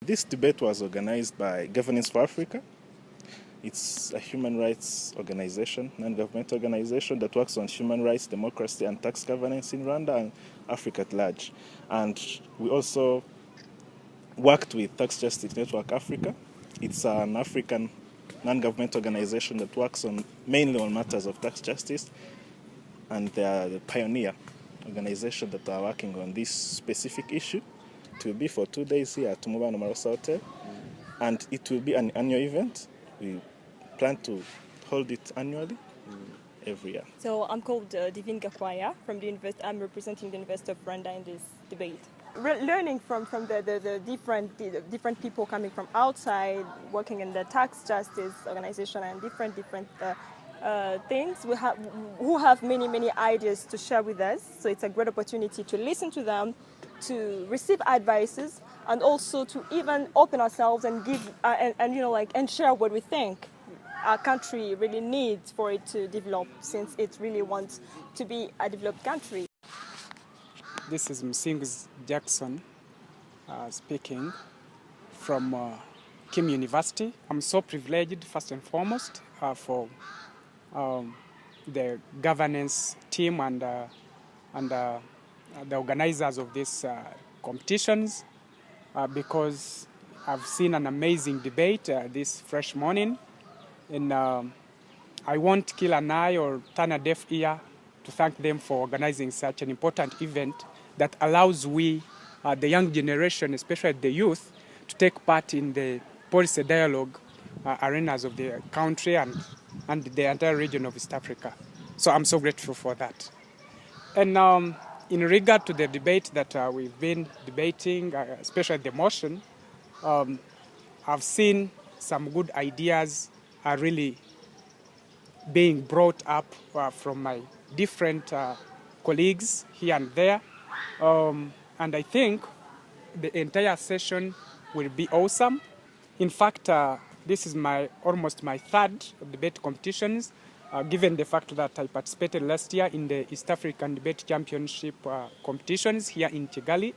This debate was organized by Governance for Africa. It's a human rights organization, non-governmental organization that works on human rights, democracy, and tax governance in Rwanda and Africa at large. And we also worked with Tax Justice Network Africa. It's an African non-governmental organization that works mainly on matters of tax justice, and they are the pioneer organization that are working on this specific issue. It will be for 2 days here at Mubano Marosa Hotel, and it will be an annual event. We plan to hold it annually every year. So I'm called Divine Gakwaya from the I'm representing the University of Rwanda in this debate. Learning from the different people coming from outside, working in the tax justice organization and different things who have many ideas to share with us. So it's a great opportunity to listen to them, to receive advices, and also to even open ourselves and give and share what we think our country really needs for it to develop, since it really wants to be a developed country. This is Msingus Jackson speaking from Kim University. I'm so privileged, first and foremost, for the governance team and the organizers of these competitions, because I've seen an amazing debate this fresh morning, and I won't kill an eye or turn a deaf ear to thank them for organizing such an important event that allows we, the young generation, especially the youth, to take part in the policy dialogue arenas of the country and the entire region of East Africa. So I'm so grateful for that. And in regard to the debate that we've been debating, especially the motion, I've seen some good ideas are really being brought up from my different colleagues here and there. And I think the entire session will be awesome. In fact, this is almost my third debate competitions, given the fact that I participated last year in the East African Debate Championship competitions here in Kigali.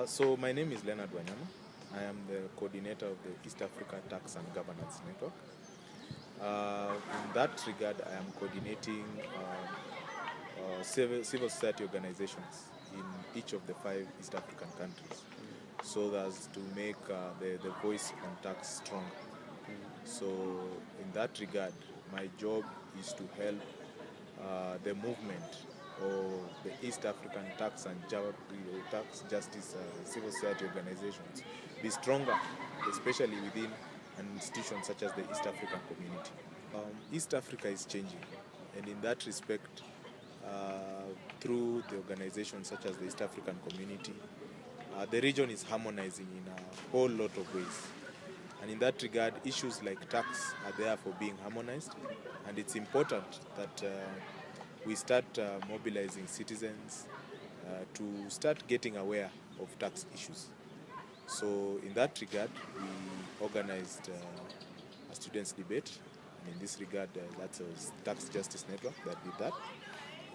So my name is Leonard Wanyama. I am the coordinator of the East Africa Tax and Governance Network. In that regard, I am coordinating civil society organizations in each of the 5 East African countries, so as to make the voice on tax stronger. So in that regard, my job is to help the movement of the East African tax and tax justice civil society organizations be stronger, especially within an institution such as the East African community. East Africa is changing, and in that respect, through the organizations such as the East African community, the region is harmonizing in a whole lot of ways. And in that regard, issues like tax are there for being harmonized, and it's important that we start mobilizing citizens to start getting aware of tax issues. So in that regard, we organized a students' debate, and in this regard, that's a Tax Justice Network that did that.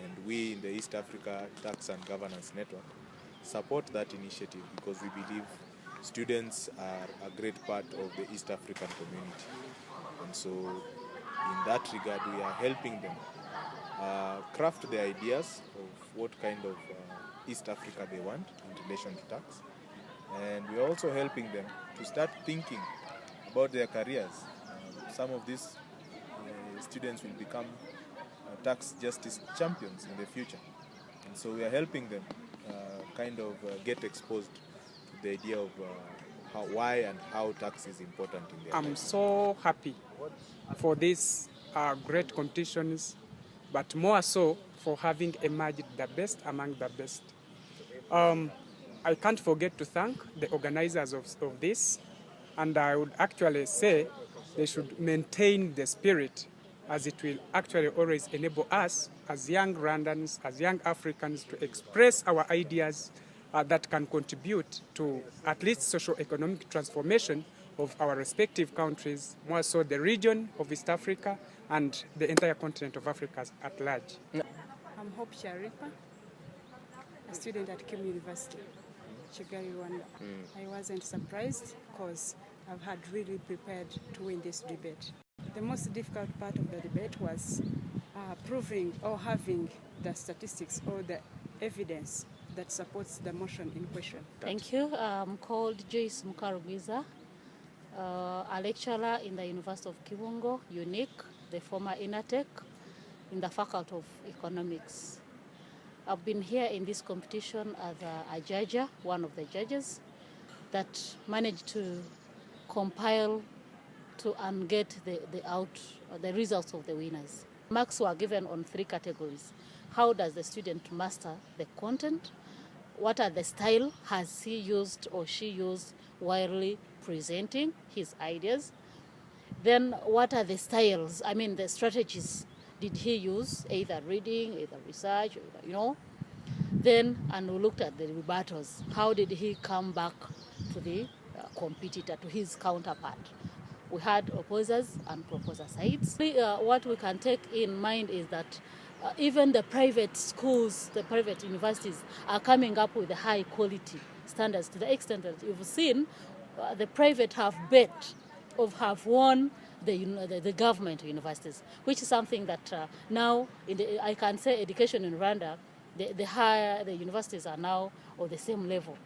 And we in the East Africa Tax and Governance Network support that initiative because we believe students are a great part of the East African community. And so in that regard, we are helping them craft the ideas of what kind of East Africa they want in relation to tax. And we are also helping them to start thinking about their careers. Some of these students will become tax justice champions in the future. And so we are helping them get exposed to the idea of why and how tax is important in their life. I'm so happy for these great competitions, but more so for having emerged the best among the best. I can't forget to thank the organizers of this, and I would actually say they should maintain the spirit, as it will actually always enable us as young Rwandans, as young Africans, to express our ideas that can contribute to at least socio-economic transformation of our respective countries, more so the region of East Africa and the entire continent of Africa at large. I'm Hope Sharifa, a student at Kim University. Kigali, Rwanda. I wasn't surprised because I've had really prepared to win this debate. The most difficult part of the debate was proving or having the statistics or the evidence that supports the motion in question. Thank you. I'm called Joyce Mukarugwiza, a lecturer in the University of Kibungo, UNIC, the former INATEC, in the Faculty of Economics. I've been here in this competition as a judge, one of the judges, that managed to compile and get the results of the winners. Marks were given on 3 categories. How does the student master the content? What are the style has he used or she used while presenting his ideas? Then what are the styles, the strategies did he use, either reading, either research, Then, and we looked at the rebuttals. How did he come back to the competitor, to his counterpart? We had opposers and proposer sides. What we can take in mind is that even the private schools, the private universities are coming up with the high quality standards to the extent that you've seen the private have have won the government universities, which is something that now I can say education in Rwanda, the universities are now on the same level.